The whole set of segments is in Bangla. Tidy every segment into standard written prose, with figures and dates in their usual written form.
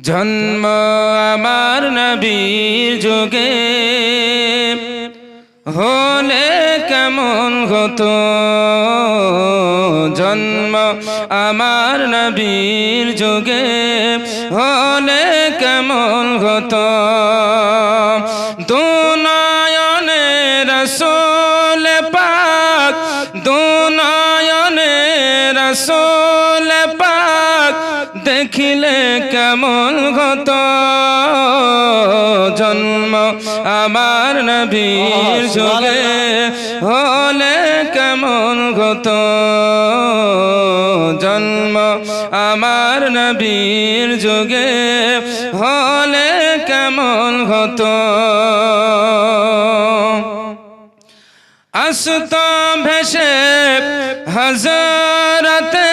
জন্ম আমার নবীর যুগে হলে কেমন হতো, জন্ম আমার নবীর যুগে হলে কেমন হতো। দুনয়নে রাসূল পাক, দুনয়নে রাসূল পাক দেখিলে কেমন হতো, জন্ম আমার নবীর যুগে হলে কেমন হতো, জন্ম আমার নবীর যুগে হলে কেমন হতো। আসত ভেসে হযরতে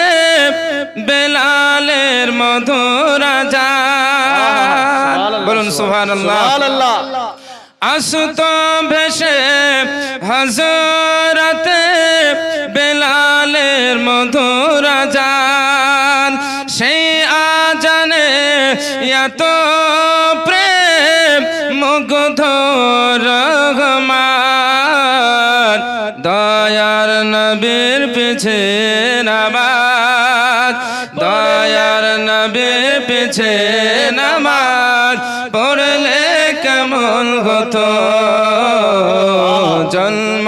বেলালের মধুর আযান, বলুন সুবহানাল্লাহ। আসত ভেসে হযরতে বেলালের মধুর আযান, সেই আযানে এত প্রেম মুগ্ধ রহমান, দয়ার নবীর পিছে নামাজ, দয়ার নবীর পিছে নামাজ পড়লে কেমন হতো, জন্ম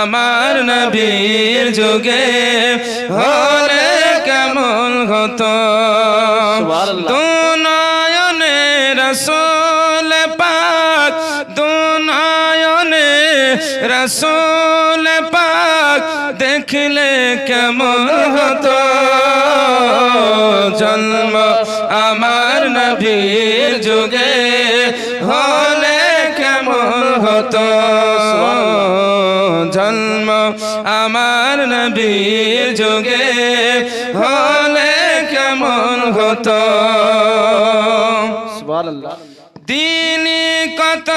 আমার নবীর যুগে হলে কেমন হতো। দুনয়নে রাসূল পাক, দুনয়নে রাসূল পাক দেখলে কেমন হতো, জন্ম আমার নবীর যুগে হলে কেমন হতো, জন্ম আমার নবীর যুগে হলে কেমন হতো। সুবহানাল্লাহ। দিনই কত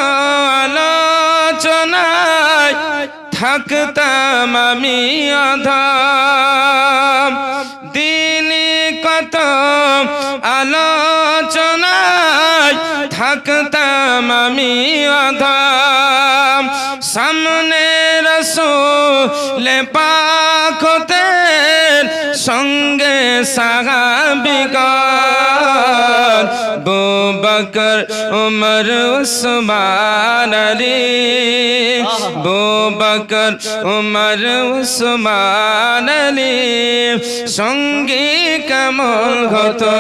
আলোচনায় থাকতাম আমি অধম, দিনই কত আলোচনায় থাকতাম আমি অধম, সামনে রাসূল পাক হতেন সঙ্গে সাহাবীগণ, আবু বকর উমর উসমান আলী, আবু বকর উমর উসমান আলী সঙ্গী কেমন হতো,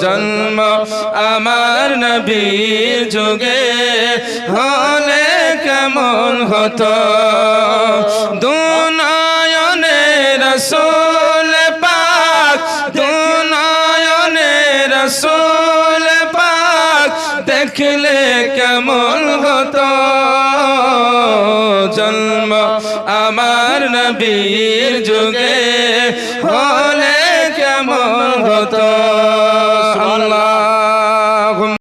জন্ম আমার নবীর যুগে হলে কেমন হতো। দুনয়নে রাসূল পাক, দুনয়নে রাসূল পাক দেখলে কেমন হতো, জন্ম আমার নবীর যুগে হলে কেমন হতো।